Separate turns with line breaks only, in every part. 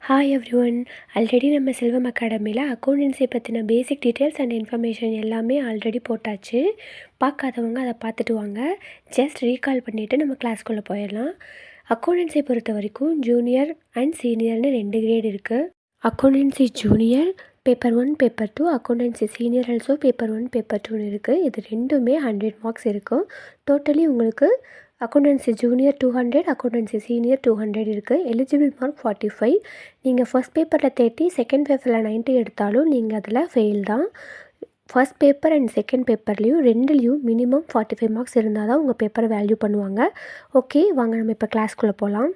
Hi everyone. Already நம்ம செல்வம் அகாடமியில் accountancy பற்றின பேசிக் டீட்டெயில்ஸ் அண்ட் இன்ஃபர்மேஷன் எல்லாமே ஆல்ரெடி போட்டாச்சு. பார்க்காதவங்க அதை பார்த்துட்டு வாங்க. ஜஸ்ட் ரீகால் பண்ணிவிட்டு நம்ம கிளாஸ்க்குள்ளே போயிடலாம். அக்கௌண்டன்சி பொறுத்த வரைக்கும் ஜூனியர் அண்ட் சீனியர்னு 2 கிரேட் இருக்குது. Accountancy junior paper 1 paper 2, accountancy senior also paper 1 paper 2 இருக்குது. இது ரெண்டுமே 100 மார்க்ஸ் இருக்கும். டோட்டலி உங்களுக்கு அக்கௌண்டன்சி ஜூனியர் 200, அக்கௌண்டன்சி சீனியர் 200 இருக்குது. Eligible mark 45. நீங்கள் ஃபஸ்ட் பேப்பரில் 30, செகண்ட் பேப்பரில் 90 எடுத்தாலும் நீங்கள் அதில் ஃபெயில் தான். ஃபஸ்ட் பேப்பர் அண்ட் செகண்ட் பேப்பர்லேயும் ரெண்டுலேயும் மினிமம் 45 மார்க்ஸ் இருந்தால் தான் உங்கள் பேப்பரை வேல்யூ பண்ணுவாங்க. ஓகே, வாங்க நம்ம இப்போ கிளாஸ்க்குள்ளே போகலாம்.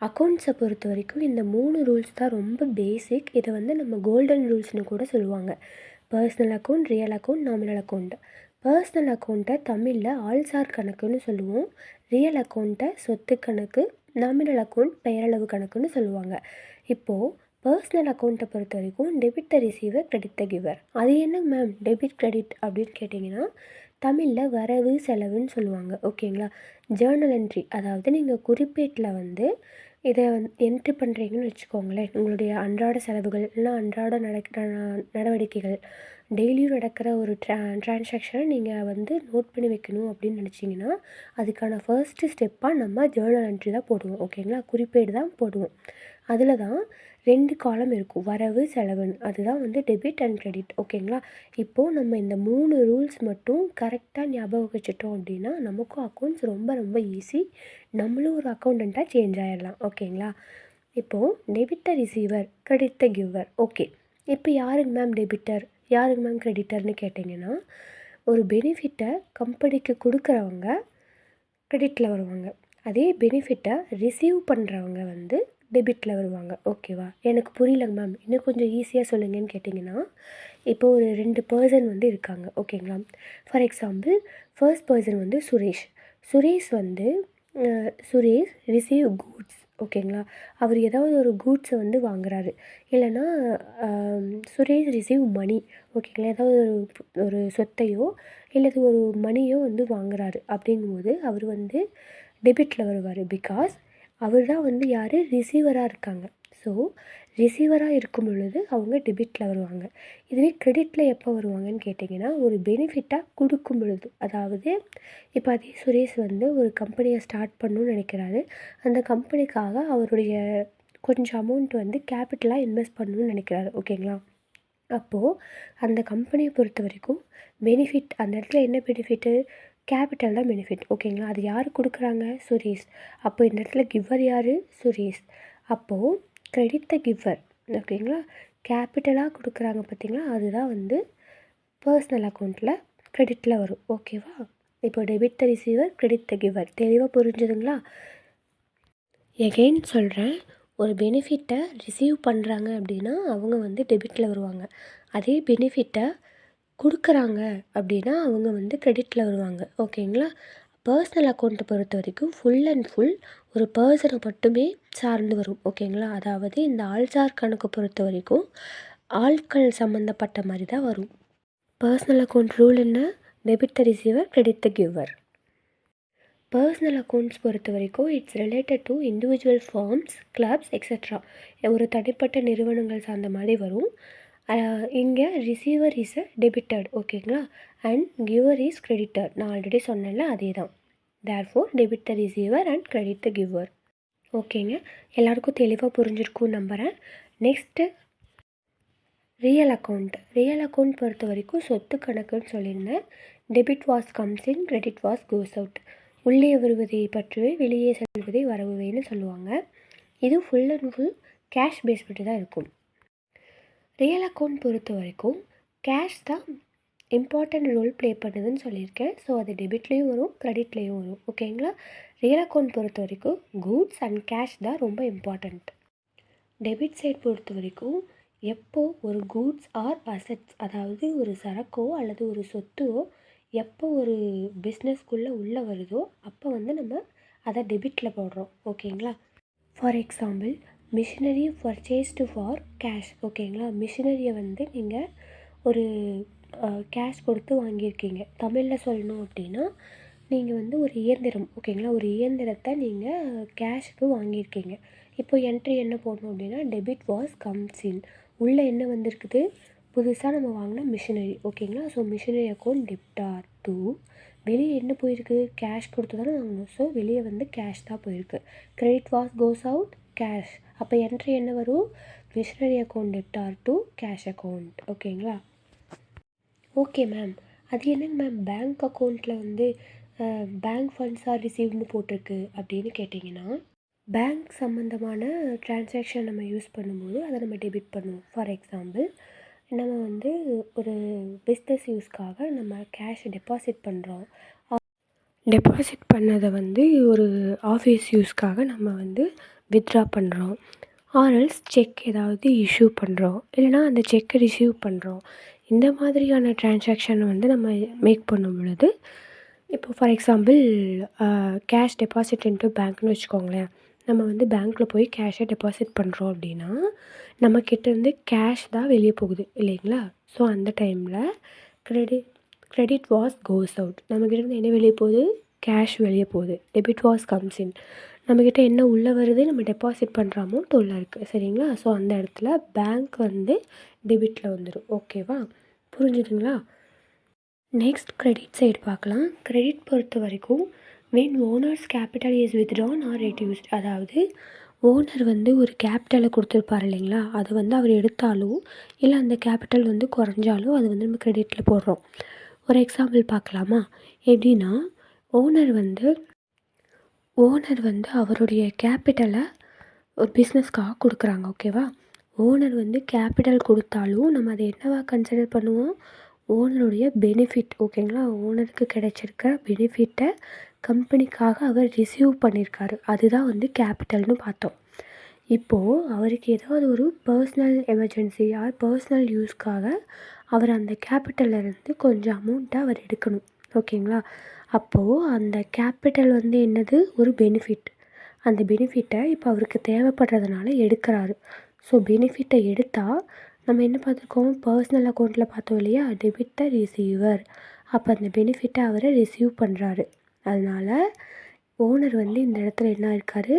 அக்கௌண்ட்ஸை பொறுத்த வரைக்கும் இந்த 3 ரூல்ஸ் தான் ரொம்ப பேசிக். இதை நம்ம கோல்டன் ரூல்ஸ்னு கூட சொல்லுவாங்க. Personal account, real account, nominal account. Personal அக்கௌண்ட்டை தமிழில் ஆள்சார் கணக்குன்னு சொல்லுவோம். ரியல் அக்கௌண்ட்டை சொத்து கணக்கு, நாமினல் அக்கௌண்ட் பெயரளவு கணக்குன்னு சொல்லுவாங்க. இப்போது பர்சனல் அக்கௌண்ட்டை பொறுத்த வரைக்கும் debit the receiver, credit the giver. அது என்ன மேம் டெபிட் கிரெடிட் அப்படின்னு கேட்டிங்கன்னா, தமிழில் வரவு செலவுன்னு சொல்லுவாங்க. ஓகேங்களா? ஜேர்னல் என்ட்ரி, அதாவது நீங்கள் குறிப்பேட்டில் இதை என்ட்ரி பண்ணுறீங்கன்னு வச்சுக்கோங்களேன். உங்களுடைய அன்றாட செலவுகள் இல்லைனா அன்றாட நடவடிக்கைகள், டெய்லியும் நடக்கிற ஒரு ட்ரான்சாக்ஷனை நீங்கள் நோட் பண்ணி வைக்கணும் அப்படின்னு நினச்சிங்கன்னா, அதுக்கான ஃபர்ஸ்ட்டு ஸ்டெப்பாக நம்ம ஜேர்னல் என்ட்ரி தான் போடுவோம். ஓகேங்களா? குறிப்பேடு தான் போடுவோம். அதில் தான் 2 காலம் இருக்கும், வரவு செலவுன்னு. அதுதான் டெபிட் அண்ட் கிரெடிட். ஓகேங்களா? இப்போது நம்ம இந்த 3 ரூல்ஸ் மட்டும் கரெக்டாக ஞாபகம் வச்சுட்டோம் அப்படின்னா நமக்கும் அக்கௌண்ட்ஸ் ரொம்ப ரொம்ப ஈஸி. நம்மளும் ஒரு அக்கௌண்டண்ட்டாக சேஞ்ச் ஆகிடலாம். ஓகேங்களா? இப்போது debit the receiver, credit the giver. Okay, இப்போ யாருங்க மேம் டெபிட்டர், யாருங்க மேம் கிரெடிட்டர்னு கேட்டிங்கன்னா, ஒரு பெனிஃபிட்டை கம்பெனிக்கு கொடுக்குறவங்க கிரெடிட்டில் வருவாங்க. அதே பெனிஃபிட்டை ரிசீவ் பண்ணுறவங்க டெபிட்டில் வருவாங்க. ஓகேவா? எனக்கு புரியலங்க மேம், இன்னும் கொஞ்சம் ஈஸியாக சொல்லுங்கன்னு கேட்டிங்கன்னா, இப்போது ஒரு 2 பர்சன் இருக்காங்க. ஓகேங்களா? For example, first person Suresh. Suresh Suresh receive goods. ஓகேங்களா? அவர் ஏதாவது ஒரு கூட்ஸை வாங்குறாரு. இல்லைன்னா சுரேஷ் ரிசீவ் மணி. ஓகேங்களா? ஏதாவது ஒரு சொத்தையோ இல்லது ஒரு மணியோ வாங்குறாரு. அப்படிங்கும்போது அவர் டெபிட்டில் வருவார். பிகாஸ் அவர் தான் யார், ரிசீவராக இருக்காங்க. ஸோ ரிசீவராக இருக்கும் பொழுது அவங்க டெபிட்டில் வருவாங்க. இதுவே கிரெடிட்டில் எப்போ வருவாங்கன்னு கேட்டிங்கன்னா, ஒரு பெனிஃபிட்டாக கொடுக்கும் பொழுது. அதாவது இப்போ அதே சுரேஷ் ஒரு கம்பெனியை ஸ்டார்ட் பண்ணணும்னு நினைக்கிறாரு. அந்த கம்பெனிக்காக அவருடைய கொஞ்சம் அமௌண்ட் கேபிட்டலாக இன்வெஸ்ட் பண்ணணும்னு நினைக்கிறாரு. ஓகேங்களா? அப்போது அந்த கம்பெனியை பொறுத்த வரைக்கும் பெனிஃபிட், அந்த இடத்துல என்ன பெனிஃபிட்டு, கேபிட்டல் தான் பெனிஃபிட். ஓகேங்களா? அது யார் கொடுக்குறாங்க, சுரேஷ். அப்போ இந்த இடத்துல கிவர் யார், சுரேஷ். அப்போது கிரெடிட் த கிவர். ஓகேங்களா? கேபிட்டலாக கொடுக்குறாங்க பார்த்தீங்களா, அதுதான் பர்சனல் அக்கௌண்ட்டில் கிரெடிட்டில் வரும். ஓகேவா? இப்போ debit the receiver, credit the giver. தெளிவாக புரிஞ்சுதுங்களா? எகெயின் சொல்கிறேன், ஒரு பெனிஃபிட்டை ரிசீவ் பண்ணுறாங்க அப்படின்னா அவங்க டெபிட்டில் வருவாங்க. அதே பெனிஃபிட்டை கொடுக்குறாங்க அப்படின்னா அவங்க கிரெடிட்டில் வருவாங்க. ஓகேங்களா? பர்சனல் அக்கௌண்ட்டை பொறுத்த வரைக்கும் ஃபுல் அண்ட் ஃபுல் ஒரு பர்சனை மட்டுமே சார்ந்து வரும். ஓகேங்களா? அதாவது இந்த ஆள்சார் கணக்கு பொறுத்த வரைக்கும் ஆட்கள் சம்மந்தப்பட்ட மாதிரி தான் வரும். பர்சனல் அக்கௌண்ட் ரூல் என்ன, debit the receiver, credit the giver. Personal accounts பொறுத்த வரைக்கும் it's related to individual firms, clubs extra. ஒரு தனிப்பட்ட நிறுவனங்கள் சார்ந்த மாதிரி வரும். இங்கே ரிசீவர் இஸ் அ டெபிட்டட். ஓகேங்களா? And giver is creditor. நான் ஆல்ரெடி சொன்னேன்ல, அதே தான். Therefore debit the receiver and credit the giver. ஓகேங்க, எல்லாருக்கும் தெளிவாக புரிஞ்சிருக்கும்னு நம்புகிறேன். Next real account. Real account பொறுத்த வரைக்கும் சொத்து கணக்குன்னு சொல்லியிருந்தேன். Debit was comes in, credit what's goes out. உள்ளே வருவதை பற்றுவே, வெளியே செல்வதை வரவுவேன்னு சொல்லுவாங்க. இது full and full cash base பண்ணி தான் இருக்கும். ரியல் அக்கௌண்ட் பொறுத்த வரைக்கும் கேஷ் தான் இம்பார்ட்டண்ட் ரோல் ப்ளே பண்ணுதுன்னு சொல்லியிருக்கேன். ஸோ அது டெபிட்லேயும் வரும், கிரெடிட்லேயும் வரும். ஓகேங்களா? ரியல் அக்கௌண்ட் பொறுத்த வரைக்கும் கூட்ஸ் அண்ட் கேஷ் தான் ரொம்ப இம்பார்ட்டண்ட். டெபிட் சைட் பொறுத்த வரைக்கும் எப்போது ஒரு கூட்ஸ் ஆர் அசட்ஸ், அதாவது ஒரு சரக்கோ அல்லது ஒரு சொத்தோ எப்போ ஒரு பிஸ்னஸ்க்குள்ளே உள்ளே வருதோ அப்போ நம்ம அதை டெபிட்டில் போடுறோம். ஓகேங்களா? For example, machinery purchased for cash. ஓகேங்களா? மிஷினரியை நீங்கள் ஒரு கேஷ் கொடுத்து வாங்கியிருக்கீங்க. தமிழில் சொல்லணும் அப்படின்னா, நீங்கள் ஒரு இயந்திரம். ஓகேங்களா? ஒரு இயந்திரத்தை நீங்கள் கேஷுக்கு வாங்கியிருக்கீங்க. இப்போ என்ட்ரி என்ன போடணும் அப்படின்னா டெபிட் வாஸ் கம்ஸ் இன். உள்ளே என்ன வந்திருக்குது, புதுசாக நம்ம வாங்கின மிஷினரி. ஓகேங்களா. So machinery account debtor to. வெளியே என்ன போயிருக்கு, கேஷ் கொடுத்து தானே வாங்கணும். ஸோ வெளியே வந்து கேஷ் தான் போயிருக்கு. Credit what's goes out cash. அப்போ என்ட்ரி என்ன வரும், machinery account debtor to cash account. ஓகேங்களா. ஓகே மேம், அது என்னங்க மேம் பேங்க் அக்கௌண்ட்டில் வந்து பேங்க் ஃபண்ட்ஸ் ஆர் ரிசீவ்னு போட்டிருக்கு அப்படின்னு கேட்டிங்கன்னா, பேங்க் சம்மந்தமான ட்ரான்சாக்ஷன் நம்ம யூஸ் பண்ணும்போது அதை நம்ம டெபிட் பண்ணுவோம். ஃபார் எக்ஸாம்பிள், நம்ம வந்து ஒரு பிஸ்னஸ் யூஸ்க்காக நம்ம கேஷ் டெபாசிட் பண்ணுறோம். டெபாசிட் பண்ணதை வந்து ஒரு ஆஃபீஸ் யூஸ்க்காக நம்ம வந்து வித்ட்ரா பண்ணுறோம். ஆர்எல்ஸ் செக் ஏதாவது இஷ்யூ பண்ணுறோம், இல்லைனா அந்த செக்கை ரிசீவ் பண்ணுறோம். இந்த மாதிரியான ட்ரான்சாக்ஷனை வந்து நம்ம மேக் பண்ணும் பொழுது, இப்போ for example cash deposit into பேங்க்னு வச்சுக்கோங்களேன். நம்ம வந்து பேங்க்கில் போய் கேஷை டெபாசிட் பண்ணுறோம் அப்படின்னா, நம்மக்கிட்டேருந்து கேஷ் தான் வெளியே போகுது இல்லைங்களா. ஸோ அந்த டைமில் கிரெடிட் வாஸ் கோஸ் அவுட். நம்மக்கிட்டேருந்து என்ன வெளியே போகுது, கேஷ் வெளியே போகுது. டெபிட் வாஸ் கம்ஸ் இன். நம்மக்கிட்ட என்ன உள்ளே வருது, நம்ம டெபாசிட் பண்ணுற அமௌண்ட் உள்ளே இருக்குது சரிங்களா. ஸோ அந்த இடத்துல பேங்க் வந்து டெபிட்டில் வந்துடும். ஓகேவா, புரிஞ்சுதுங்களா. நெக்ஸ்ட் கிரெடிட் சைடு பார்க்கலாம். கிரெடிட் பொறுத்த வரைக்கும் when owners capital is withdrawn or reduced, அதாவது ஓனர் வந்து ஒரு கேபிட்டலை கொடுத்துருப்பார் இல்லைங்களா, அது வந்து அவர் எடுத்தாலோ இல்லை அந்த கேபிட்டல் வந்து குறைஞ்சாலோ அது வந்து நம்ம கிரெடிட்டில் போடுறோம். ஒரு எக்ஸாம்பிள் பார்க்கலாமா. எப்படின்னா, ஓனர் வந்து அவருடைய கேபிட்டலை ஒரு பிஸ்னஸ்க்காக கொடுக்குறாங்க. ஓகேவா. ஓனர் வந்து கேபிட்டல் கொடுத்தாலும் நம்ம அதை என்னவா கன்சிடர் பண்ணுவோம், ஓனருடைய பெனிஃபிட். ஓகேங்களா. ஓனருக்கு கிடைச்சிருக்க பெனிஃபிட்டை கம்பெனிக்காக அவர் ரிசீவ் பண்ணியிருக்காரு, அதுதான் வந்து கேபிட்டல்னு பார்த்தோம். இப்போது அவருக்கு ஏதாவது ஒரு பர்சனல் எமர்ஜென்சி ஆர் பர்சனல் யூஸ்க்காக அவர் அந்த கேபிட்டல்லேருந்து கொஞ்சம் அமௌண்ட்டை அவர் எடுக்கணும். ஓகேங்களா. அப்போது அந்த கேபிட்டல் வந்து என்னது, ஒரு பெனிஃபிட். அந்த பெனிஃபிட்டை இப்போ அவருக்கு தேவைப்படுறதுனால எடுக்கிறாரு. ஸோ பெனிஃபிட்டை எடுத்தால் நம்ம என்ன பார்த்துருக்கோம், பர்சனல் அக்கௌண்ட்டில் பார்த்தோம் இல்லையா, டெபிட் த ரிசீவர். அப்போ அந்த பெனிஃபிட்டை அவரை ரிசீவ் பண்ணுறாரு. அதனால் ஓனர் வந்து இந்த இடத்துல என்ன இருக்கார்,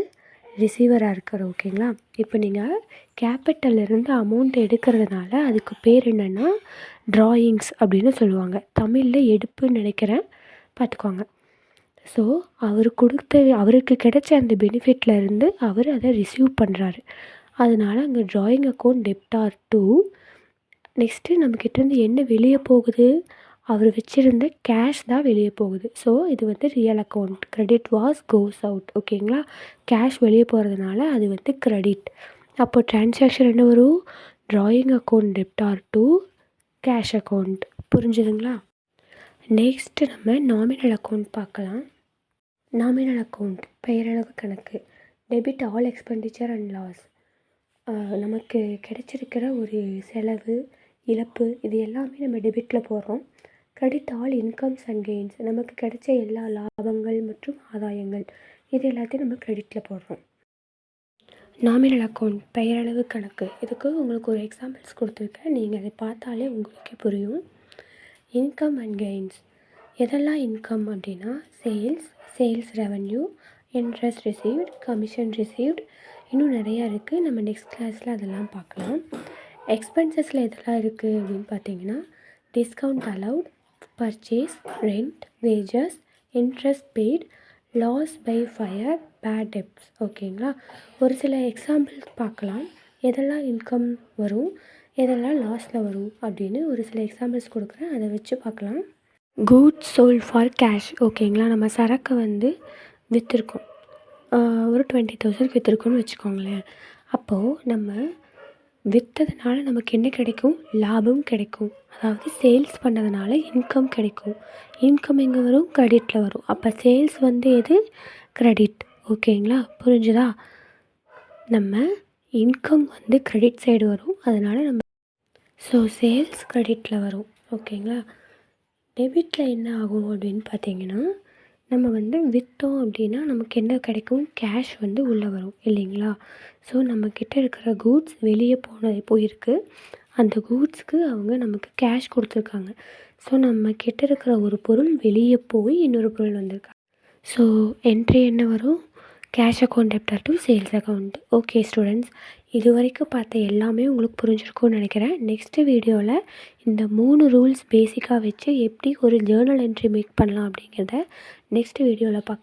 ரிசீவராக இருக்கார். ஓகேங்களா. இப்போ நீங்கள் கேபிட்டல்லேருந்து அமௌண்ட் எடுக்கிறதுனால அதுக்கு பேர் என்னென்னா ட்ராயிங்ஸ் அப்படின்னு சொல்லுவாங்க. தமிழில் எடுப்புன்னு நினைக்கிறேன், பார்த்துக்கோங்க. ஸோ அவருக்கு கிடைச்ச அந்த பெனிஃபிட்லேருந்து அவர் அதை ரிசீவ் பண்ணுறாரு. அதனால் அங்கே drawing account debtor to. Next நம்மக்கிட்டேருந்து என்ன வெளியே போகுது, அவர் வச்சுருந்த கேஷ் தான் வெளியே போகுது. ஸோ இது வந்து real account. Credit what's goes out. ஓகேங்களா. கேஷ் வெளியே போகிறதுனால அது வந்து கிரெடிட். அப்போ ட்ரான்சாக்ஷன் என்ன வரும், drawing account debtor to cash account. புரிஞ்சுதுங்களா. நெக்ஸ்ட்டு நம்ம நாமினல் அக்கௌண்ட் பார்க்கலாம். நாமினல் அக்கௌண்ட் பெயரளவு கணக்கு. Debit all expenditure and loss. நமக்கு கிடைச்சிருக்கிற ஒரு செலவு, இழப்பு, இது எல்லாமே நம்ம டெபிட்டில் போடுறோம். Credit all incomes and gains. நமக்கு கிடைச்ச எல்லா லாபங்கள் மற்றும் ஆதாயங்கள், இது எல்லாத்தையும் நம்ம கிரெடிட்டில் போடுறோம். நாமினல் அக்கௌண்ட் பெயரளவு கணக்கு. இதுக்கு உங்களுக்கு ஒரு எக்ஸாம்பிள்ஸ் கொடுத்துருக்கேன், நீங்கள் அதை பார்த்தாலே உங்களுக்கே புரியும். Income and gains. எதெல்லாம் இன்கம் அப்படின்னா sales revenue, interest received, commission received, இன்னும் நிறையா இருக்குது. நம்ம நெக்ஸ்ட் கிளாஸில் அதெல்லாம் பார்க்கலாம். எக்ஸ்பென்சஸில் எதெல்லாம் இருக்குது அப்படின்னு பார்த்தீங்கன்னா, discount allowed, purchase, rent, wages, interest paid, loss by fire, bad debts. ஓகேங்களா. ஒரு சில எக்ஸாம்பிள்ஸ் பார்க்கலாம், எதெல்லாம் இன்கம் வரும், எதெல்லாம் லாஸில் வரும் அப்படின்னு ஒரு சில எக்ஸாம்பிள்ஸ் கொடுக்குறேன், அதை வச்சு பார்க்கலாம். Goods sold for cash. ஓகேங்களா. நம்ம சரக்கு வந்து விற்றுருக்கோம், ஒரு 20,000 விற்றுருக்கோன்னு வச்சுக்கோங்களேன். அப்போது நம்ம விற்றதுனால நமக்கு என்ன கிடைக்கும், லாபம் கிடைக்கும். அதாவது சேல்ஸ் பண்ணதுனால இன்கம் கிடைக்கும். இன்கம் எங்கே வரும், கிரெடிட்டில் வரும். அப்போ சேல்ஸ் வந்து எது, கிரெடிட். ஓகேங்களா. புரிஞ்சுதா. நம்ம இன்கம் வந்து கிரெடிட் சைடு வரும், அதனால் நம்ம சேல்ஸ் கிரெடிட்டில் வரும். ஓகேங்களா. டெபிட்டில் என்ன ஆகும் அப்படின்னு பார்த்தீங்கன்னா, நம்ம வந்து விற்றோம் அப்படின்னா நமக்கு என்ன கிடைக்கும், கேஷ் வந்து உள்ளே வரும் இல்லைங்களா. ஸோ நம்மக்கிட்ட இருக்கிற கூட்ஸ் வெளியே போயிருக்கு, அந்த கூட்ஸ்க்கு அவங்க நமக்கு கேஷ் கொடுத்துருக்காங்க. ஸோ நம்மக்கிட்ட இருக்கிற ஒரு பொருள் வெளியே போய் இன்னொரு பொருள் வந்திருக்காங்க. ஸோ என்ட்ரி என்ன வரும், cash account debtor to sales account. Okay students, இது வரைக்கும் பார்த்த எல்லாமே உங்களுக்கு புரிஞ்சிருக்கும்னு நினைக்கிறேன். நெக்ஸ்ட்டு வீடியோவில் இந்த 3 ரூல்ஸ் பேசிக்காக வச்சு எப்படி ஒரு ஜேர்னல் என்ட்ரி மேக் பண்ணலாம் அப்படிங்கிறத நெக்ஸ்ட் வீடியோவில் பார்க்கலாம்.